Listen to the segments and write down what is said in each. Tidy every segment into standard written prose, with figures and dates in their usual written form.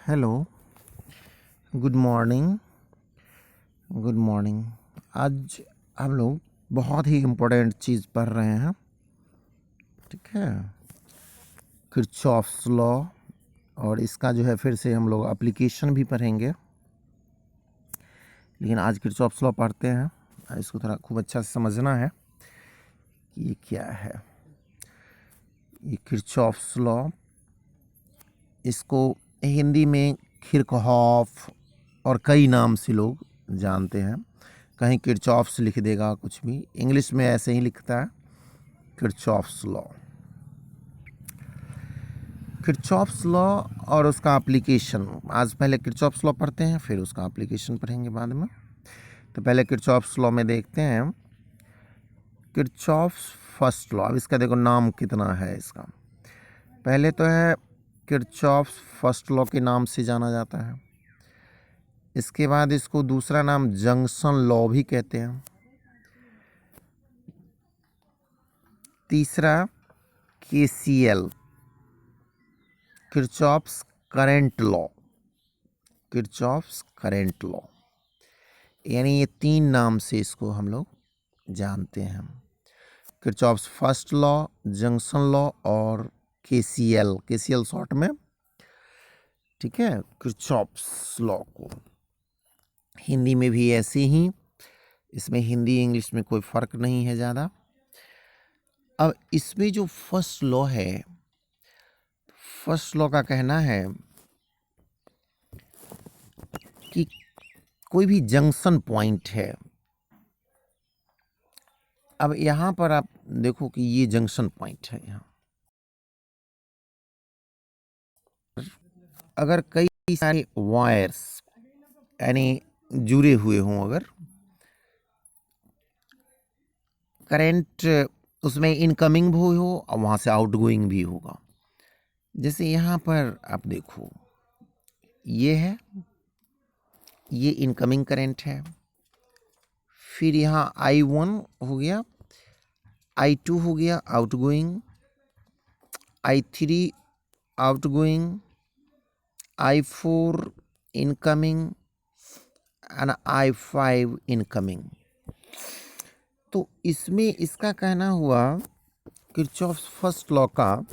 Hello, good morning. Good morning. आज हम लोग बहुत ही इम्पोर्टेंट चीज़ पढ़ रहे हैं, ठीक है, किरचॉफ्स लॉ। और इसका जो है फिर से हम लोग एप्लीकेशन भी पढ़ेंगे, लेकिन आज किरचॉफ्स लॉ पढ़ते हैं। इसको थोड़ा खूब अच्छा से समझना है कि ये क्या है। ये किरचॉफ्स लॉ, इसको हिंदी में किरचॉफ और कई नाम से लोग जानते हैं। कहीं किरचॉफ्स लिख देगा, कुछ भी इंग्लिश में ऐसे ही लिखता है, किरचॉफ्स लॉ। किरचॉफ्स लॉ और उसका एप्लीकेशन, आज पहले किरचॉफ्स लॉ पढ़ते हैं, फिर उसका एप्लीकेशन पढ़ेंगे बाद में। तो पहले किरचॉफ्स लॉ में देखते हैं किरचॉफ्स फर्स्ट लॉ। अब इसका देखो नाम कितना है इसका। पहले तो है किरचॉफ्स फर्स्ट लॉ के नाम से जाना जाता है। इसके बाद इसको दूसरा नाम जंक्शन लॉ भी कहते हैं। तीसरा KCL, Kirchhoff's current law, Kirchhoff's current law. यानी ये तीन नाम से इसको हम लोग जानते हैं, Kirchhoff's first law, junction law और केसीएल, केसीएल शॉर्ट में, ठीक है, किरचॉफ्स लॉ को। हिंदी में भी ऐसे ही, इसमें हिंदी इंग्लिश में कोई फ़र्क नहीं है ज़्यादा। अब इसमें जो फर्स्ट लॉ है, फर्स्ट लॉ का कहना है कि कोई भी जंक्शन पॉइंट है। अब यहाँ पर आप देखो कि ये जंक्शन पॉइंट है। यहाँ अगर कई सारे वायर्स यानी जुड़े हुए हों, अगर करंट उसमें इनकमिंग भी हो और वहाँ से आउटगोइंग भी होगा। जैसे यहाँ पर आप देखो, ये है, ये इनकमिंग करंट है। फिर यहाँ I1 हो गया, I2 हो गया outgoing, I3 outgoing, I4 incoming and I5 incoming. तो इसमें इसका कहना हुआ किरचॉफ्स फर्स्ट लॉ का,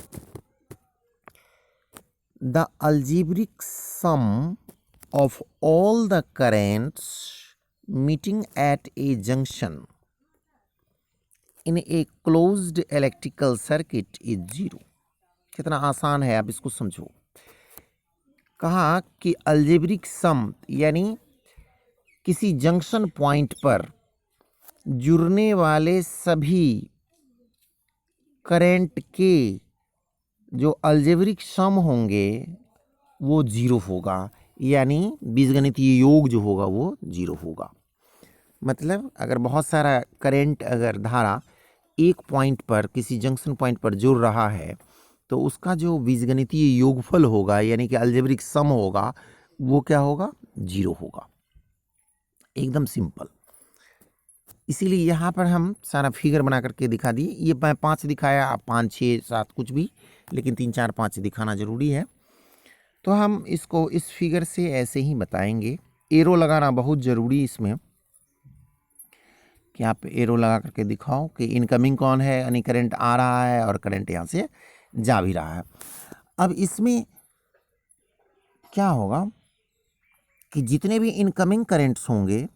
the algebraic sum of all the currents meeting at a junction in a closed electrical circuit is zero. कितना आसान है, आप इसको समझो। कहा कि अलजेब्रिक सम यानी किसी जंक्शन पॉइंट पर जुड़ने वाले सभी करंट के जो अलजेब्रिक सम होंगे वो जीरो होगा, यानी बीजगणितीय योग जो होगा वो जीरो होगा। मतलब अगर बहुत सारा करंट, अगर धारा एक पॉइंट पर, किसी जंक्शन पॉइंट पर जुड़ रहा है, तो उसका जो बीजगणितीय योगफल होगा यानी कि अलजेब्रिक सम होगा, वो क्या होगा? जीरो होगा। एकदम सिंपल। इसीलिए यहाँ पर हम सारा फिगर बना करके दिखा दिए। ये मैं 5 दिखाया, आप 5, 6, 7 कुछ भी, लेकिन 3, 4, 5 दिखाना जरूरी है। तो हम इसको इस फिगर से ऐसे ही बताएंगे। एरो लगाना बहुत ज़रूरी इसमें, कि आप एरो लगा करके दिखाओ कि इनकमिंग कौन है, यानी करंट आ रहा है और करंट यहाँ से जा भी रहा है। अब इसमें क्या होगा कि जितने भी इनकमिंग करंट्स होंगे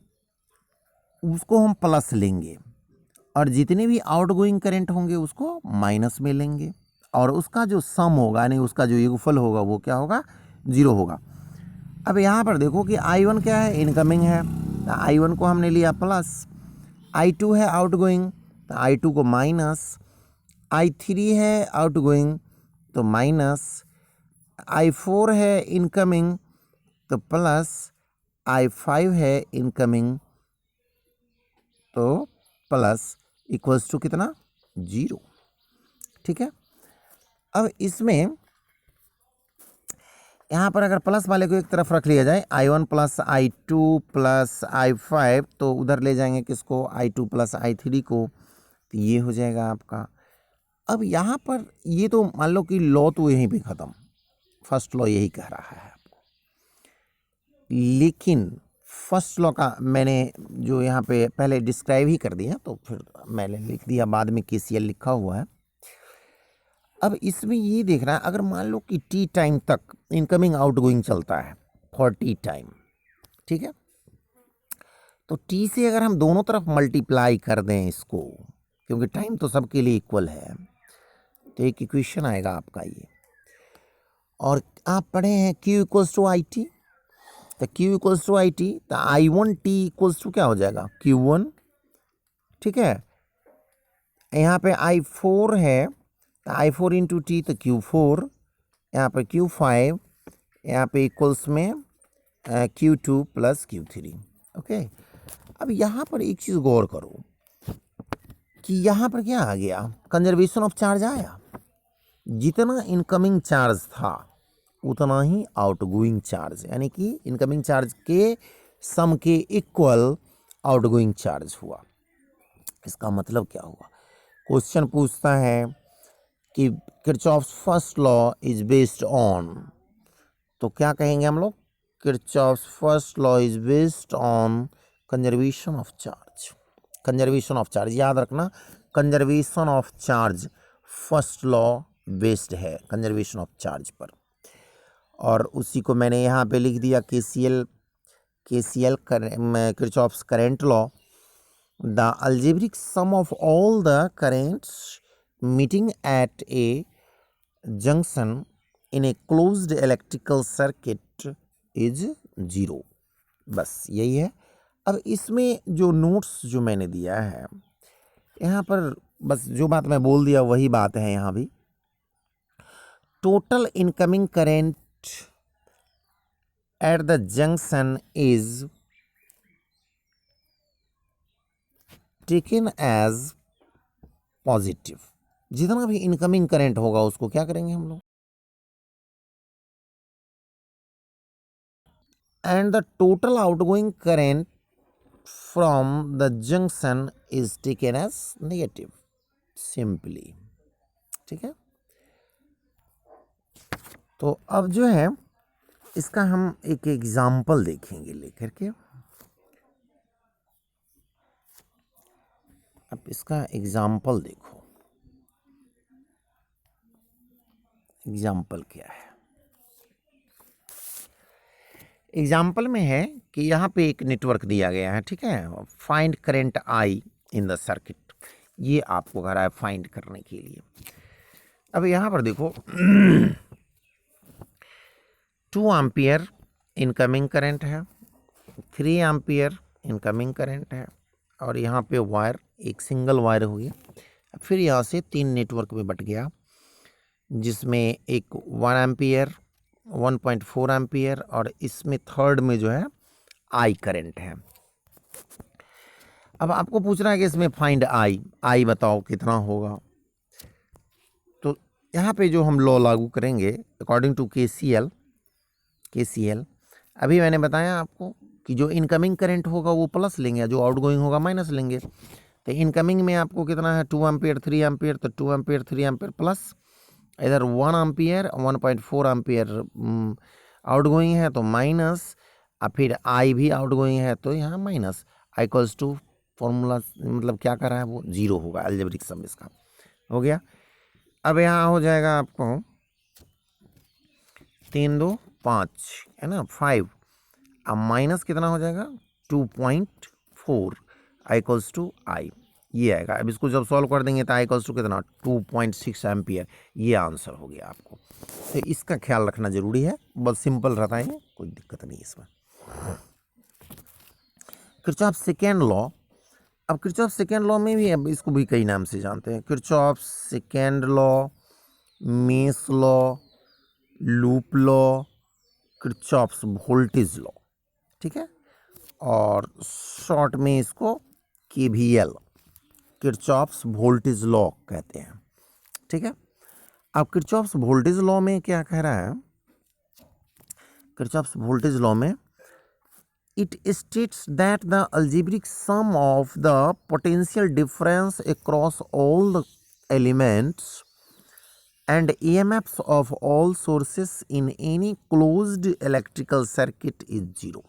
उसको हम प्लस लेंगे, और जितने भी आउटगोइंग करंट होंगे उसको माइनस में लेंगे, और उसका जो सम होगा यानी उसका जो योगफल होगा वो क्या होगा? जीरो होगा। अब यहाँ पर देखो कि I1 क्या है? इनकमिंग है, तो I1 को हमने लिया प्लस, I2 है आउटगोइंग, तो I2 को माइनस, I3 है आउटगोइंग तो माइनस, I4 है इनकमिंग तो प्लस, I5 है इनकमिंग तो प्लस, इक्वल्स टू कितना? जीरो। ठीक है। अब इसमें यहाँ पर अगर प्लस वाले को एक तरफ रख लिया जाए, I1 plus I2 plus I5, तो उधर ले जाएंगे किसको? I2 प्लस I3 को, तो ये हो जाएगा आपका। अब यहाँ पर ये तो मान लो कि लॉ तो यहीं पे ख़त्म, फर्स्ट लॉ यही कह रहा है आपको। लेकिन फर्स्ट लॉ का मैंने जो यहाँ पे पहले डिस्क्राइब ही कर दिया, तो फिर मैंने लिख दिया, बाद में KCL लिखा हुआ है। अब इसमें ये देखना है, अगर मान लो कि t टाइम तक इनकमिंग आउटगोइंग चलता है फॉर t टाइम, ठीक है, तो t से अगर हम दोनों तरफ मल्टीप्लाई कर दें इसको, क्योंकि टाइम तो सबके लिए इक्वल है, तो एक इक्वेशन आएगा आपका ये। और आप पढ़े हैं Q equals to I T, तो Q equals to I T, तो I1t इक्वल्स टू क्या हो जाएगा, Q1, ठीक है। यहाँ पे I4 है, तो I4 इंटू टी, तो Q4, यहाँ पे Q5, यहाँ पे इक्वल्स में Q2 प्लस Q3, ओके। अब यहाँ पर एक चीज़ गौर करो कि यहाँ पर क्या आ गया, कंजर्वेशन ऑफ चार्ज आया। जितना इनकमिंग चार्ज था उतना ही आउटगोइंग चार्ज, यानी कि इनकमिंग चार्ज के सम के इक्वल आउटगोइंग चार्ज हुआ। इसका मतलब क्या हुआ, क्वेश्चन पूछता है कि Kirchhoff's first law is based on, तो क्या कहेंगे हम लोग, Kirchhoff's first law is based on conservation of charge. Conservation of charge याद रखना, conservation of charge first law based है कंजर्वेशन ऑफ चार्ज पर। और उसी को मैंने यहाँ पे लिख दिया KCL Kirchhoff's current law, the algebraic sum of all the currents meeting at a junction in a closed electrical circuit is 0। बस यही है। अब इसमें जो नोट्स जो मैंने दिया है यहाँ पर, बस जो बात मैं बोल दिया वही बात है यहाँ भी। Total incoming current at the junction is taken as positive. जितना भी इनकमिंग करंट होगा उसको क्या करेंगे हम लोग, and the total outgoing current from the junction is taken as negative, simply, ठीक है। तो अब जो है इसका हम एक एग्जाम्पल देखेंगे लेकर के। अब इसका एग्जाम्पल देखो, एग्जाम्पल क्या है। एग्जाम्पल में है कि यहाँ पे एक नेटवर्क दिया गया है, ठीक है, find current I in the circuit, ये आपको कह रहा है फाइंड करने के लिए। अब यहाँ पर देखो 2 एम्पियर इनकमिंग करंट है, 3 एम्पियर इनकमिंग करंट है, और यहाँ पे वायर एक सिंगल वायर हो गया। फिर यहाँ से 3 नेटवर्क में बट गया, जिसमें एक 1 एम्पियर, 1.4 एम्पियर, और इसमें थर्ड में जो है I करंट है। अब आपको पूछ रहा है कि इसमें फाइंड I बताओ कितना होगा। तो यहाँ पे जो हम लॉ लागू करेंगे अकॉर्डिंग टू KCL, अभी मैंने बताया आपको कि जो इनकमिंग करंट होगा वो प्लस लेंगे, जो आउटगोइंग होगा माइनस लेंगे। तो इनकमिंग में आपको कितना है, 2 एम्पियर 3 एम्पियर, तो 2 एम्पियर 3 एम्पियर प्लस, इधर 1 एम्पियर 1.4 एम्पियर आउटगोइंग है तो माइनस, और फिर I भी आउटगोइंग है तो यहाँ minus. I equals to formula मतलब क्या कर रहा है वो 0 होगा, अलजेब्रिक सम इसका हो गया। अब यहाँ हो जाएगा आपको 3 2 5 है ना, 5, अब माइनस कितना हो जाएगा 2.4, I इक्वल्स टू I, ये आएगा। अब इसको जब सॉल्व कर देंगे तो I इक्वल्स टू कितना 2.6 एम्पियर, ये आंसर हो गया आपको। तो इसका ख्याल रखना जरूरी है, बहुत सिंपल रहता है, कोई दिक्कत नहीं इसमें। किरचॉफ सेकेंड लॉ, अब किरचॉफ सेकेंड लॉ में भी, अब इसको भी कई नाम से जानते हैं, Kirchhoff second law, mesh law, loop law, Kirchhoff's voltage law, ठीक है, और शॉर्ट में इसको KVL, किरचॉफ्स वोल्टेज लॉ कहते हैं, ठीक है। अब किरचॉफ्स वोल्टेज लॉ में क्या कह रहा है, किरचॉफ्स वोल्टेज लॉ में it states that the algebraic sum of the potential difference across all the elements and EMFs of all sources in any closed electrical circuit is 0।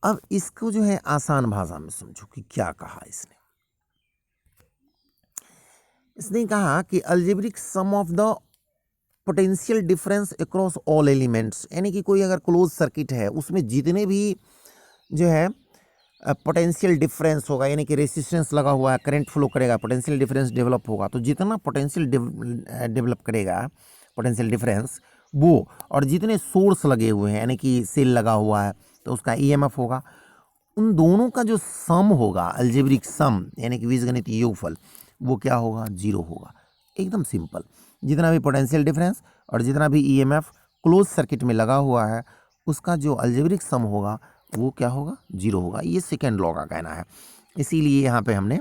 अब इसको जो है आसान भाषा में समझो कि क्या कहा इसने। इसने कहा कि algebraic sum of the potential difference across all elements, यानी कि कोई अगर क्लोज सर्किट है उसमें जितने भी जो है पोटेंशियल डिफरेंस होगा, यानी कि रेसिस्टेंस लगा हुआ है, करंट फ्लो करेगा, पोटेंशियल डिफरेंस डेवलप होगा, तो जितना पोटेंशियल डेवलप करेगा पोटेंशियल डिफरेंस वो, और जितने सोर्स लगे हुए हैं यानी कि सेल लगा हुआ है तो उसका ईएमएफ होगा, उन दोनों का जो सम होगा अलजेब्रिक सम यानी कि बीजगणितीय योगफल, वो क्या होगा? 0 होगा। एकदम सिंपल। जितना भी पोटेंशियल डिफरेंस और जितना भी ईएमएफ क्लोज सर्किट में लगा हुआ है उसका जो अलजेब्रिक सम होगा वो क्या होगा? 0 होगा। ये सेकेंड लॉ का कहना है। इसीलिए यहाँ पे हमने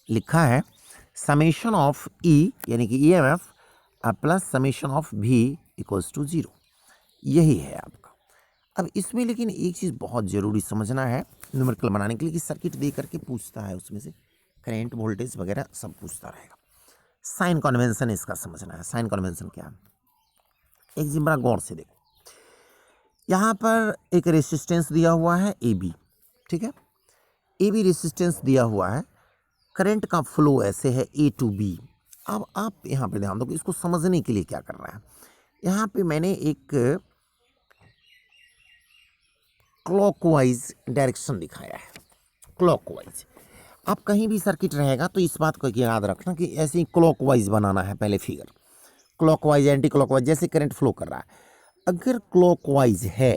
लिखा है समेशन ऑफ ई यानी कि ईएमएफ प्लस समेशन ऑफ भी इक्वल्स टू 0। यही है आपका। अब इसमें लेकिन एक चीज़ बहुत ज़रूरी समझना है न्यूमेरिकल बनाने के लिए कि सर्किट दे करके पूछता है, उसमें से करंट वोल्टेज वगैरह सब पूछता रहेगा। साइन कन्वेंशन इसका समझना है। साइन कन्वेंशन क्या है? एक जी बड़ा गौर से देखो, यहाँ पर एक रेसिस्टेंस दिया हुआ है ए बी, ठीक है, ए बी रेसिस्टेंस दिया हुआ है, करंट का फ्लो ऐसे है ए टू बी। अब आप यहाँ पे ध्यान दो कि इसको समझने के लिए क्या कर रहा है। यहाँ पे मैंने एक क्लॉकवाइज डायरेक्शन दिखाया है, क्लॉकवाइज। आप कहीं भी सर्किट रहेगा तो इस बात को याद रखना कि ऐसे ही क्लॉकवाइज बनाना है पहले फिगर, क्लॉकवाइज एंटी क्लॉकवाइज, जैसे करंट फ्लो कर रहा है। अगर क्लॉकवाइज है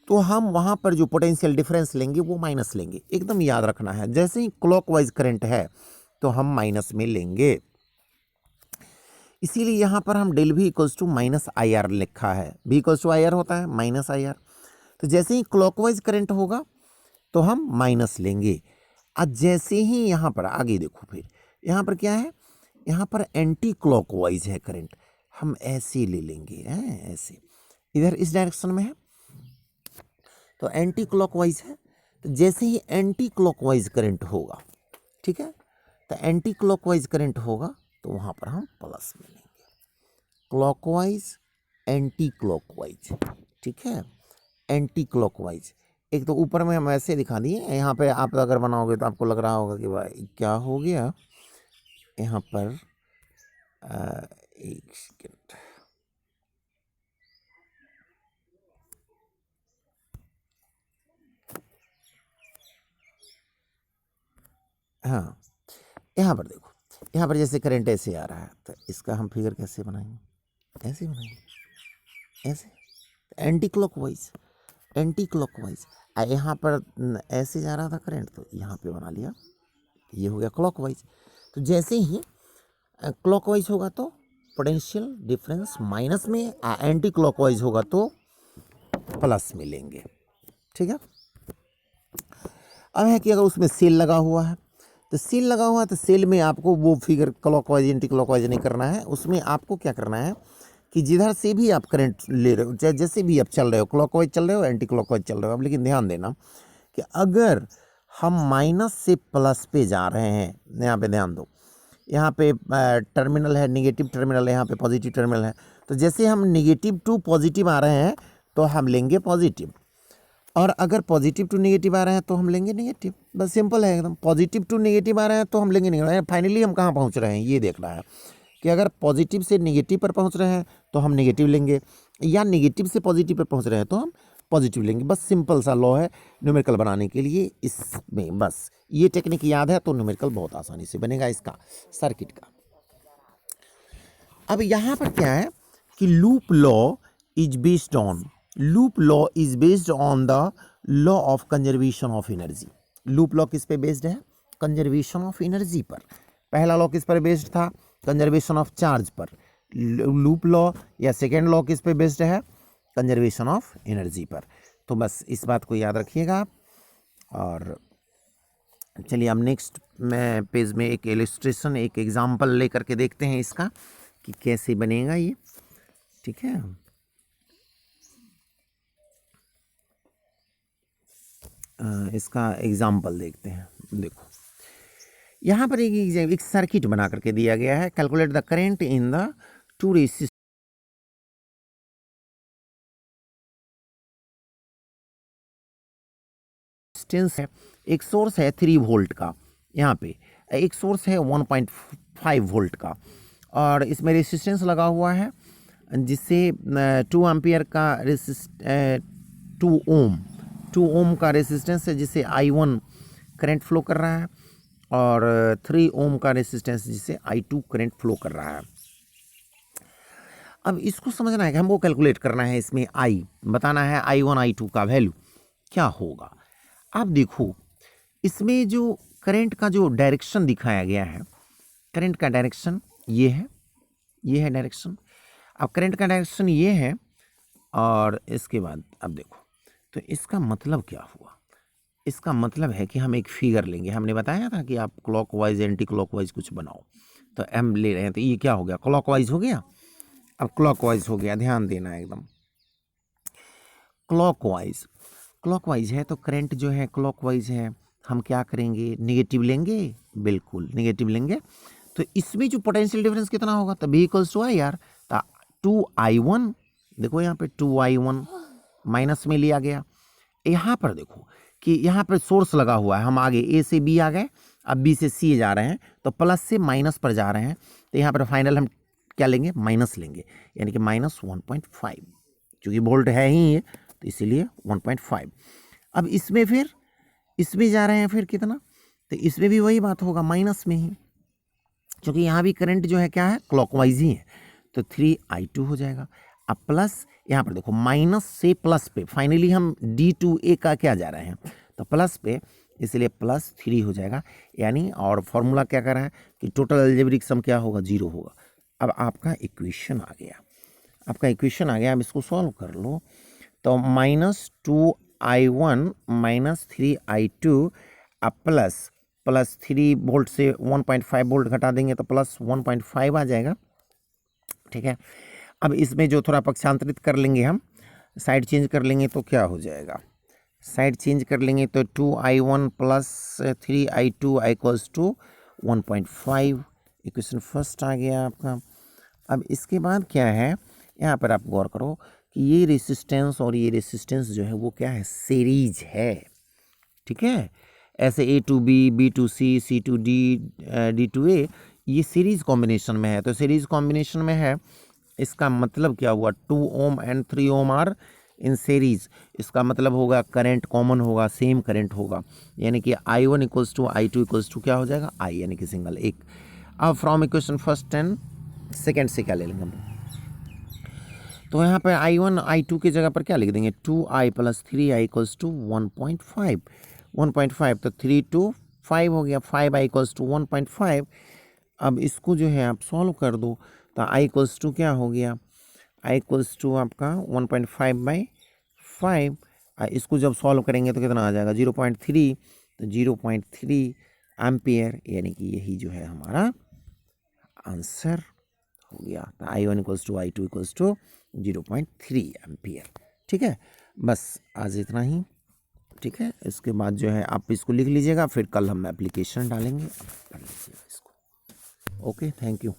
तो हम वहाँ पर जो पोटेंशियल डिफरेंस लेंगे वो माइनस लेंगे, एकदम याद रखना है। जैसे ही क्लॉकवाइज करंट है तो हम माइनस में लेंगे। इसीलिए यहाँ पर हम del V equals to minus I R लिखा है। भी इक्वल्स टू आई आर होता है माइनस आई आर। तो जैसे ही क्लॉकवाइज करंट होगा तो हम माइनस लेंगे। आज जैसे ही यहाँ पर आगे देखो, फिर यहाँ पर क्या है, यहाँ पर एंटी क्लॉकवाइज है करंट, हम ऐसे ले लेंगे हैं, ऐसे इधर इस डायरेक्शन में है तो एंटी क्लॉकवाइज है। तो जैसे ही एंटी क्लॉकवाइज करंट होगा, ठीक है, तो एंटी क्लॉकवाइज करंट होगा तो वहाँ पर हम प्लस में लेंगे। क्लॉकवाइज एंटी क्लॉकवाइज, ठीक है, एंटी क्लॉकवाइज। एक तो ऊपर में हम ऐसे दिखा दिए, यहाँ पे आप अगर बनाओगे तो आपको लग रहा होगा कि भाई क्या हो गया यहाँ पर। एक सेकेंड, हाँ, यहाँ पर देखो, यहाँ पर जैसे करंट ऐसे आ रहा है तो इसका हम फिगर कैसे बनाएंगे? ऐसे बनाएंगे, ऐसे एंटी क्लॉकवाइज, एंटी क्लॉकवाइज। यहाँ पर ऐसे जा रहा था करंट तो यहाँ पे बना लिया, ये हो गया क्लॉकवाइज। तो जैसे ही क्लॉकवाइज होगा तो पोटेंशियल डिफरेंस माइनस में, एंटी क्लॉकवाइज होगा तो प्लस में लेंगे, ठीक है। अब है कि अगर उसमें सेल लगा हुआ है तो सेल लगा हुआ है तो सेल में आपको वो फिगर क्लॉकवाइज एंटी क्लॉकवाइज नहीं करना है। उसमें आपको क्या करना है कि जिधर से भी आप करंट ले रहे हो, चाहे जैसे भी आप चल रहे हो, क्लॉकवाइज चल रहे हो एंटी क्लॉकवाइज चल रहे हो, अब लेकिन ध्यान देना कि अगर हम माइनस से प्लस पे जा रहे हैं, यहाँ पे ध्यान दो, यहाँ पे टर्मिनल है, निगेटिव टर्मिनल है, यहाँ पे पॉजिटिव टर्मिनल है, तो जैसे हम निगेटिव टू पॉजिटिव आ रहे हैं तो हम लेंगे पॉजिटिव, और अगर पॉजिटिव टू नेगेटिव आ रहे हैं तो हम लेंगे नेगेटिव। बस सिंपल है एकदम। पॉजिटिव टू नेगेटिव आ रहे हैं तो हम लेंगे नेगेटिव। फाइनली हम कहाँ पहुँच रहे हैं ये देखना है कि अगर पॉजिटिव से नेगेटिव पर पहुँच रहे हैं तो हम नेगेटिव लेंगे, या नेगेटिव से पॉजिटिव पर पहुँच रहे हैं तो हम पॉजिटिव लेंगे। बस सिंपल सा लॉ है न्यूमेरिकल बनाने के लिए। इसमें बस ये टेक्निक याद है तो न्यूमेरिकल बहुत आसानी से बनेगा इसका, सर्किट का। अब यहाँ पर क्या है कि loop law is based on, loop law is based on the law of conservation of energy. Loop law किस पे बेस्ड है? कंजर्वेशन ऑफ एनर्जी पर। पहला लॉ किस पर बेस्ड था? कंजर्वेशन ऑफ चार्ज पर। लूप लॉ या सेकेंड लॉ किस पे बेस्ड है? कंजर्वेशन ऑफ एनर्जी पर। तो बस इस बात को याद रखिएगा आप। और चलिए हम नेक्स्ट में पेज में एक इलस्ट्रेशन, एक एग्जाम्पल लेकर के देखते हैं इसका कि कैसे बनेगा ये, ठीक है। इसका एग्जाम्पल देखते हैं। देखो यहाँ पर एक सर्किट बना करके दिया गया है, calculate the current in the two resistance है। एक सोर्स है 3 वोल्ट का, यहाँ पे एक सोर्स है 1.5 वोल्ट का, और इसमें रेसिस्टेंस लगा हुआ है जिससे 2 एम्पियर का 2 ओम का रेसिस्टेंस है जिससे I1 करंट फ्लो कर रहा है, और 3 ओम का रेसिस्टेंस जिससे I2 करंट फ्लो कर रहा है। अब इसको समझना है कि हमको कैलकुलेट करना है, इसमें I बताना है, I1 I2 का वैल्यू क्या होगा। आप देखो इसमें जो करंट का जो डायरेक्शन दिखाया गया है, करंट का डायरेक्शन ये है डायरेक्शन। अब करंट का डायरेक्शन ये है, और इसके बाद अब देखो तो इसका मतलब क्या हुआ। इसका मतलब है कि हम एक फिगर लेंगे, हमने बताया था कि आप क्लॉकवाइज एंटी क्लॉकवाइज कुछ बनाओ, तो हम ले रहे हैं, तो ये क्या हो गया, क्लॉकवाइज हो गया। अब क्लॉकवाइज हो गया, ध्यान देना एकदम, क्लॉकवाइज है तो करंट जो है क्लॉकवाइज है, हम क्या करेंगे, नेगेटिव लेंगे, बिल्कुल नेगेटिव लेंगे। तो इसमें जो पोटेंशियल डिफरेंस कितना होगा, तो V equals to I R, तो 2I1, देखो यहाँ पे 2I1 माइनस में लिया गया। यहाँ पर देखो कि यहाँ पर सोर्स लगा हुआ है, हम आगे A से B आ गए, अब B से C जा रहे हैं, तो प्लस से माइनस पर जा रहे हैं, तो यहाँ पर फाइनल हम क्या लेंगे, माइनस लेंगे, यानी कि -1.5, क्योंकि वोल्ट है ही ये, तो इसीलिए 1.5। अब इसमें फिर इसमें जा रहे हैं फिर कितना, तो इसमें भी वही बात होगा, माइनस में ही, क्योंकि यहाँ भी करंट जो है क्या है, क्लॉकवाइज ही है, तो 3I2 हो जाएगा। अब प्लस यहाँ पर देखो माइनस से प्लस पे, फाइनली हम D2A का क्या जा रहे हैं, तो प्लस पे, इसलिए +3 हो जाएगा, यानी, और फॉर्मूला क्या कर रहा है कि टोटल अलजेब्रिक सम क्या होगा, 0 होगा। अब आपका इक्वेशन आ गया, अब इसको सॉल्व कर लो, तो -2I1 -3I2 अब प्लस 3 वोल्ट से 1.5 वोल्ट घटा देंगे तो +1.5 आ जाएगा, ठीक है। अब इसमें जो थोड़ा पक्षांतरित कर लेंगे, हम साइड चेंज कर लेंगे, तो क्या हो जाएगा, साइड चेंज कर लेंगे तो 2I1 + 3I2 equals to 1.5, equation first आ गया आपका। अब इसके बाद क्या है, यहाँ पर आप गौर करो कि ये रेसिस्टेंस और ये रेसिस्टेंस जो है वो क्या है, सीरीज है, ठीक है। ऐसे A to B, B to C, C to D, D to A, ये सीरीज कॉम्बिनेशन में है, तो सीरीज कॉम्बिनेशन में है, इसका मतलब क्या हुआ, 2 ohm and 3 ohm are in series, इसका मतलब होगा करंट कॉमन होगा, सेम करंट होगा, यानी कि I1 equals to I2 equals to क्या हो जाएगा, I, यानी कि सिंगल एक। अब from equation first and second से क्या ले लेंगे हम, तो यहाँ पर I1 I2 की जगह पर क्या लिख देंगे, 2I + 3I इक्वल्स टू 1.5, तो 3 to 5 हो गया, 5I इक्वल्स टू 1.5। अब इसको जो है आप सॉल्व कर दो, तो I इक्वल्स टू क्या हो गया, I इक्वल्स टू आपका 1.5/5, इसको जब सॉल्व करेंगे तो कितना आ जाएगा, 0.3, तो 0.3 एम्पियर, यानी कि यही जो है हमारा आंसर हो गया। तो I1 equals to I2 equals to 0.3 ampere, ठीक है। बस आज इतना ही, ठीक है। इसके बाद जो है आप इसको लिख लीजिएगा, फिर कल हम एप्लीकेशन डालेंगे, आप पढ़ लीजिएगा इसको। Okay, thank you.